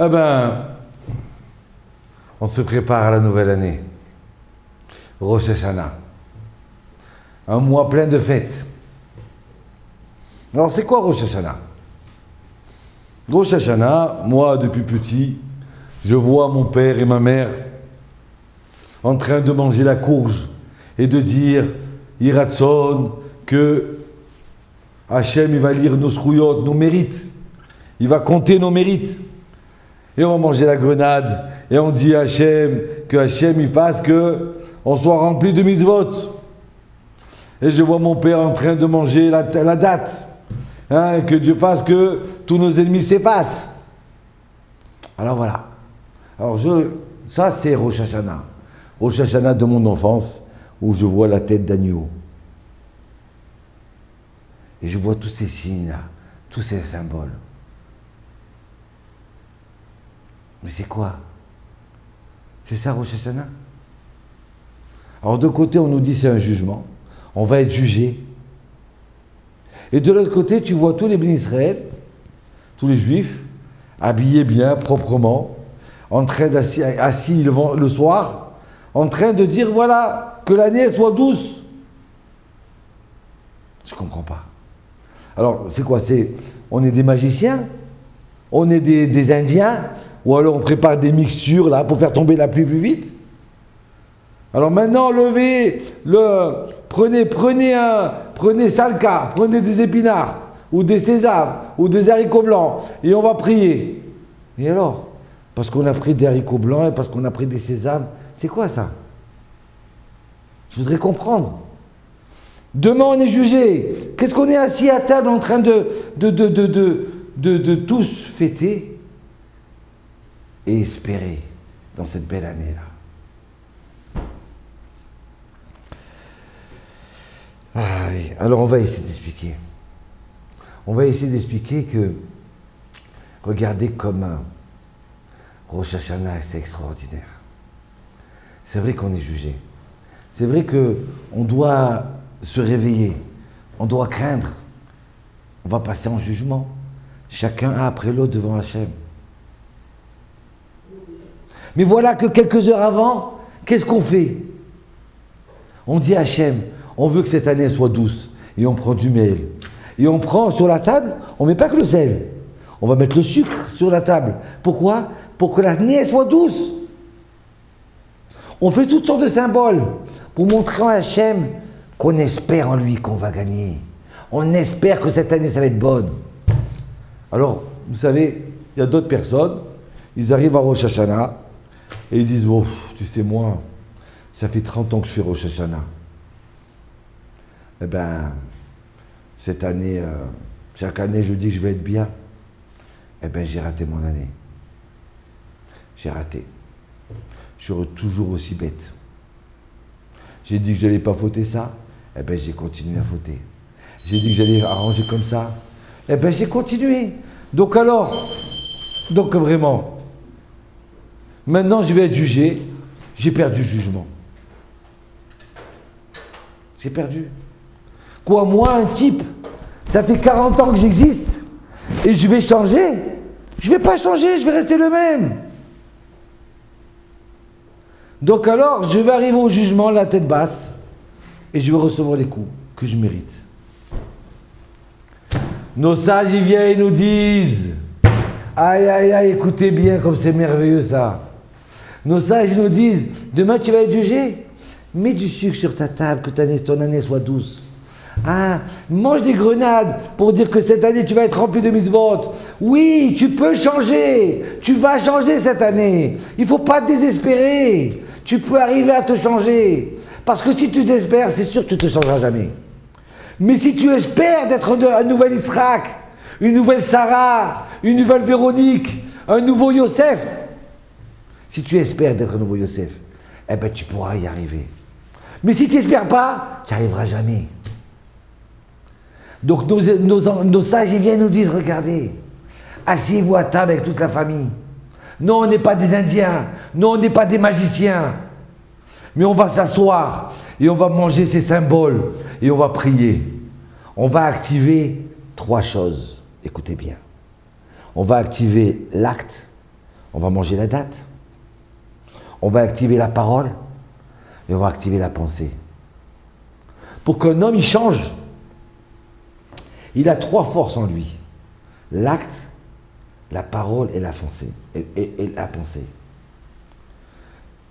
Eh ben, on se prépare à la nouvelle année. Rosh Hashanah. Un mois plein de fêtes. Alors, c'est quoi Rosh Hashanah? Rosh Hashanah, moi, depuis petit, je vois mon père et ma mère en train de manger la courge et de dire Iratson, que Hachem, il va lire nos srouillottes, nos mérites. Il va compter nos mérites. Et on va manger la grenade. Et on dit à Hachem, que Hachem, il fasse que on soit rempli de mitzvot. Et je vois mon père en train de manger la date. Hein, que Dieu fasse que tous nos ennemis s'effacent. Alors voilà. Alors ça c'est Rosh Hashanah. Rosh Hashanah de mon enfance, où je vois la tête d'agneau. Et je vois tous ces signes-là, tous ces symboles. Mais c'est quoi? C'est ça Rosh Hashanah? Alors de côté, on nous dit c'est un jugement. On va être jugé. Et de l'autre côté, tu vois tous les bénis Israël, tous les juifs, habillés bien, proprement, en train assis le soir, en train de dire voilà, que l'année soit douce. Je ne comprends pas. Alors, c'est quoi? On est des magiciens? On est des Indiens? Ou alors on prépare des mixtures là pour faire tomber la pluie plus vite? Alors maintenant, prenez salka, prenez des épinards, ou des sésames, ou des haricots blancs, et on va prier. Et alors? Parce qu'on a pris des haricots blancs et parce qu'on a pris des sésames, c'est quoi ça? Je voudrais comprendre. Demain, on est jugé. Qu'est-ce qu'on est assis à table en train de tous fêter et espérer dans cette belle année-là? Alors on va essayer d'expliquer. On va essayer d'expliquer que, regardez comme Rosh Hashanah, c'est extraordinaire. C'est vrai qu'on est jugé. C'est vrai qu'on doit se réveiller. On doit craindre. On va passer en jugement. Chacun après l'autre devant Hachem. Mais voilà que quelques heures avant, qu'est-ce qu'on fait? On dit à Hachem, on veut que cette année soit douce. Et on prend du miel. Et on prend sur la table, on ne met pas que le sel. On va mettre le sucre sur la table. Pourquoi? Pour que l'année soit douce. On fait toutes sortes de symboles pour montrer à Hachem qu'on espère en lui qu'on va gagner. On espère que cette année, ça va être bonne. Alors, vous savez, il y a d'autres personnes, ils arrivent à Rosh Hashanah et ils disent, bon, tu sais, moi, ça fait 30 ans que je fais Rosh Hashanah. Eh bien, cette année, chaque année, je dis que je vais être bien. Eh bien, j'ai raté mon année. J'ai raté. Je suis toujours aussi bête. J'ai dit que je n'allais pas fauter ça. Eh bien, j'ai continué à fauter. J'ai dit que j'allais arranger comme ça. Eh bien, j'ai continué. Donc alors, vraiment, maintenant, je vais être jugé. J'ai perdu le jugement. J'ai perdu. Quoi, moi, un type, ça fait 40 ans que j'existe et je vais changer? Je ne vais pas changer, je vais rester le même. Donc alors, je vais arriver au jugement, la tête basse, et je vais recevoir les coups que je mérite. Nos sages, ils viennent et nous disent, aïe, aïe, aïe, écoutez bien comme c'est merveilleux ça. Nos sages nous disent, demain tu vas être jugé, mets du sucre sur ta table, que ton année soit douce. Ah, mange des grenades pour dire que cette année tu vas être rempli de mitzvot. Oui, tu peux changer. Tu vas changer cette année. Il ne faut pas te désespérer. Tu peux arriver à te changer. Parce que si tu t'espères, c'est sûr que tu ne te changeras jamais. Mais si tu espères d'être un nouvel Yitzhak, une nouvelle Sarah, une nouvelle Véronique, un nouveau Yosef, si tu espères d'être un nouveau Yosef, eh ben tu pourras y arriver. Mais si tu n'espères pas, tu n'y arriveras jamais. Donc nos sages ils viennent nous disent, regardez, asseyez-vous à table avec toute la famille. Non, on n'est pas des Indiens, non, on n'est pas des magiciens. Mais on va s'asseoir et on va manger ces symboles et on va prier. On va activer 3 choses, écoutez bien. On va activer l'acte, On va manger la date. On va activer la parole et on va activer la pensée. Pour qu'un homme, il change, il a 3 forces en lui. L'acte, la parole et la pensée. Et la pensée.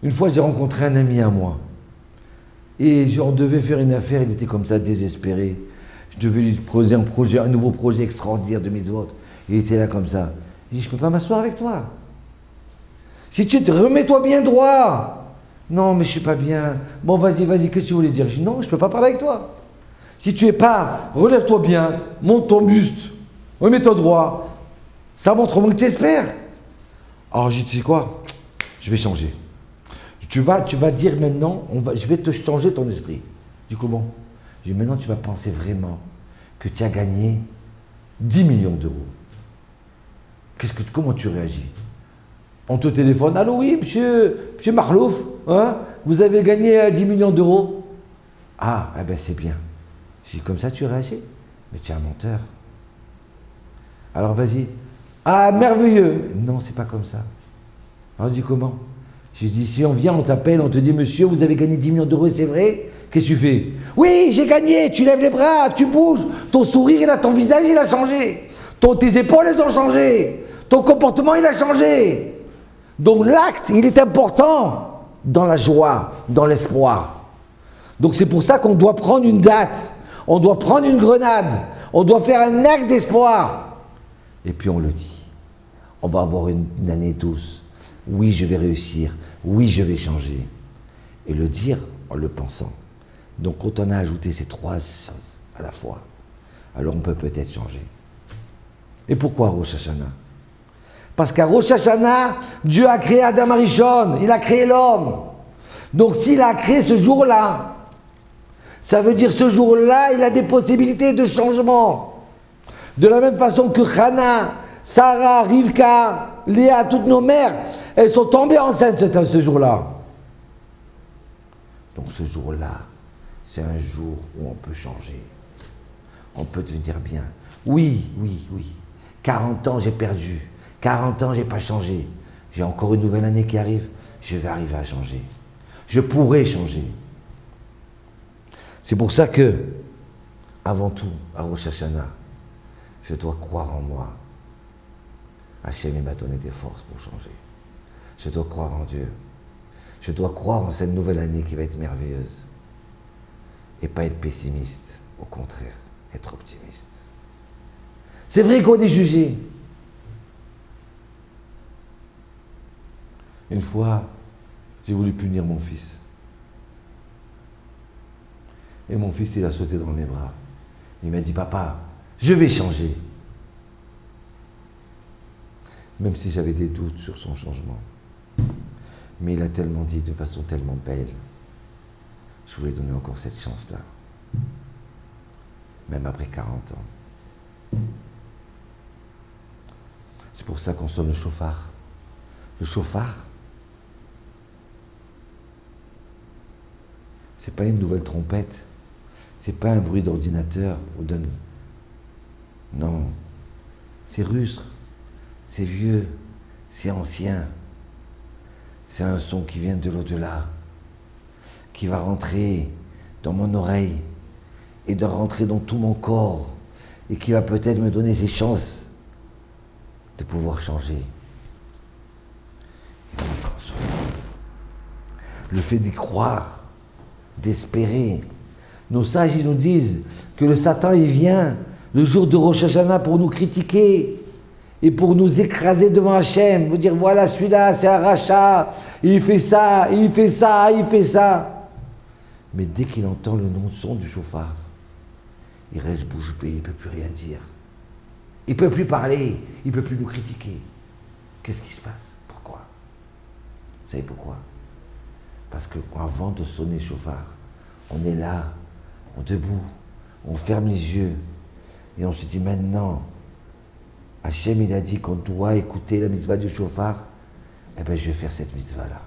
Une fois, j'ai rencontré un ami à moi. Et on devait faire une affaire, il était comme ça, désespéré. Je devais lui poser un nouveau projet extraordinaire de mitzvot. Il était là comme ça. Il dit, je ne peux pas m'asseoir avec toi. Si tu te remets-toi bien droit. Non, mais je ne suis pas bien. Bon, vas-y, qu'est-ce que tu voulais dire? Je dis, non, je ne peux pas parler avec toi. Si tu es pas, relève-toi bien, monte ton buste, remets-toi droit. Ça montre au moins que tu espères. Alors, je dis, tu sais quoi? Je vais changer. Tu vas dire maintenant, je vais te changer ton esprit. Je dis, comment? Je dis, maintenant, tu vas penser vraiment que tu as gagné 10 millions d'euros. Comment tu réagis? On te téléphone, allô, oui, monsieur Marlouf, hein, vous avez gagné 10 millions d'euros. Ah, eh ben c'est bien. Je dis, comme ça tu réagis? Mais tu es un menteur. Alors vas-y. Ah, merveilleux. Non, c'est pas comme ça. Alors, on dit comment? J'ai dit, si on vient, on t'appelle, on te dit, monsieur, vous avez gagné 10 millions d'euros, c'est vrai? Qu'est-ce que tu fais? Oui, j'ai gagné, tu lèves les bras, tu bouges, ton sourire, ton visage, il a changé. Tes épaules, elles ont changé. Ton comportement, il a changé. Donc l'acte, il est important dans la joie, dans l'espoir. Donc c'est pour ça qu'on doit prendre une date, on doit prendre une grenade, on doit faire un acte d'espoir. Et puis on le dit. On va avoir une année douce. Oui, je vais réussir. Oui, je vais changer. Et le dire en le pensant. Donc quand on a ajouté ces 3 choses à la fois, alors on peut peut-être changer. Et pourquoi Rosh Hashanah? Parce qu'à Rosh Hashanah, Dieu a créé Adam Arishon, il a créé l'homme. Donc s'il a créé ce jour-là, ça veut dire ce jour-là, il a des possibilités de changement. De la même façon que Hana, Sarah, Rivka, Léa, toutes nos mères, elles sont tombées enceintes ce jour-là. Donc ce jour-là, c'est un jour où on peut changer. On peut devenir bien. Oui. 40 ans, j'ai perdu. 40 ans, je n'ai pas changé. J'ai encore une nouvelle année qui arrive. Je vais arriver à changer. Je pourrai changer. C'est pour ça que, avant tout, à Rosh Hashanah, je dois croire en moi. Hachem, il m'a donné des forces pour changer. Je dois croire en Dieu. Je dois croire en cette nouvelle année qui va être merveilleuse. Et pas être pessimiste. Au contraire, être optimiste. C'est vrai qu'on est jugé. Une fois, j'ai voulu punir mon fils. Et mon fils, il a sauté dans mes bras. Il m'a dit, papa, je vais changer. Même si j'avais des doutes sur son changement. Mais il a tellement dit de façon tellement belle. Je voulais donner encore cette chance-là. Même après 40 ans. C'est pour ça qu'on sonne le chauffard. Le chauffard, c'est pas une nouvelle trompette, c'est pas un bruit d'ordinateur ou d'un... Non, c'est rustre, c'est vieux, c'est ancien. C'est un son qui vient de l'au-delà, qui va rentrer dans mon oreille et de rentrer dans tout mon corps et qui va peut-être me donner ces chances de pouvoir changer. Le fait d'y croire, d'espérer. Nos sages, ils nous disent que le Satan, il vient le jour de Rosh Hashanah pour nous critiquer et pour nous écraser devant Hachem, vous dire voilà, celui-là, c'est un rachat, il fait ça, il fait ça, il fait ça. Mais dès qu'il entend le son du chauffard, il reste bouche bée, il ne peut plus rien dire. Il ne peut plus parler, il ne peut plus nous critiquer. Qu'est-ce qui se passe? Pourquoi? Vous savez pourquoi? Parce qu'avant de sonner le chauffard, on est là, on est debout, on ferme les yeux et on se dit maintenant, Hachem il a dit qu'on doit écouter la mitzvah du chauffard, eh bien je vais faire cette mitzvah-là.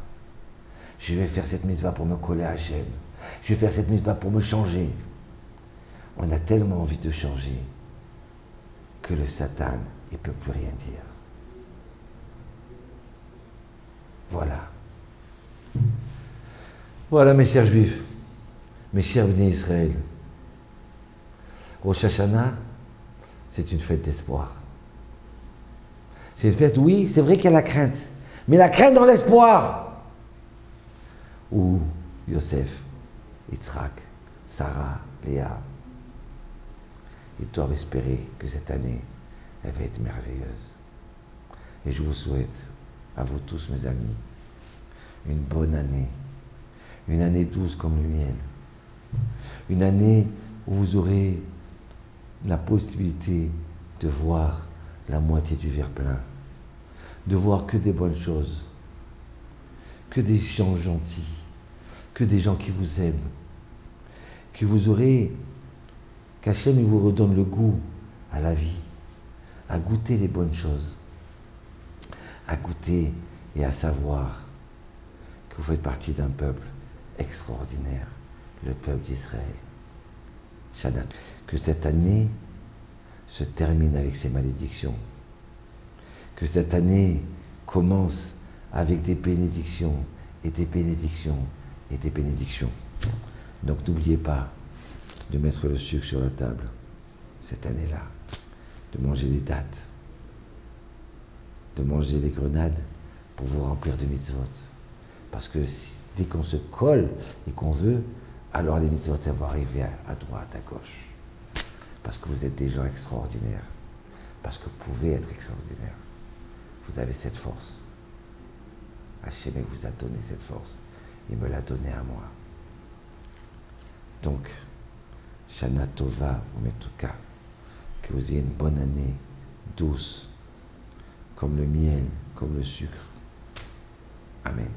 Je vais faire cette mitzvah pour me coller à Hachem. Je vais faire cette mitzvah pour me changer. On a tellement envie de changer que le Satan, il ne peut plus rien dire. Voilà. Voilà mes chers juifs, mes chers bénis Israël. Rosh Hashanah, c'est une fête d'espoir. C'est une fête, oui, c'est vrai qu'il y a la crainte, mais la crainte dans l'espoir. Où Yosef, Yitzhak, Sarah, Léa, ils doivent espérer que cette année, elle va être merveilleuse. Et je vous souhaite, à vous tous mes amis, une bonne année. Une année douce comme le miel. Une année où vous aurez la possibilité de voir la moitié du verre plein. De voir que des bonnes choses. Que des gens gentils. Que des gens qui vous aiment. Que vous aurez, qu'Hachem vous redonne le goût à la vie. À goûter les bonnes choses. À goûter et à savoir que vous faites partie d'un peuple extraordinaire, le peuple d'Israël. Shana. Que cette année se termine avec ses malédictions. Que cette année commence avec des bénédictions et des bénédictions et des bénédictions. Donc n'oubliez pas de mettre le sucre sur la table cette année-là, de manger les dattes, de manger les grenades pour vous remplir de mitzvot. Parce que dès qu'on se colle et qu'on veut, alors les mitzvot vont arriver à droite, à gauche. Parce que vous êtes des gens extraordinaires. Parce que vous pouvez être extraordinaires. Vous avez cette force. Hachem vous a donné cette force. Il me l'a donnée à moi. Donc, Shana Tova ou Metuka, que vous ayez une bonne année, douce, comme le miel, comme le sucre. Amen.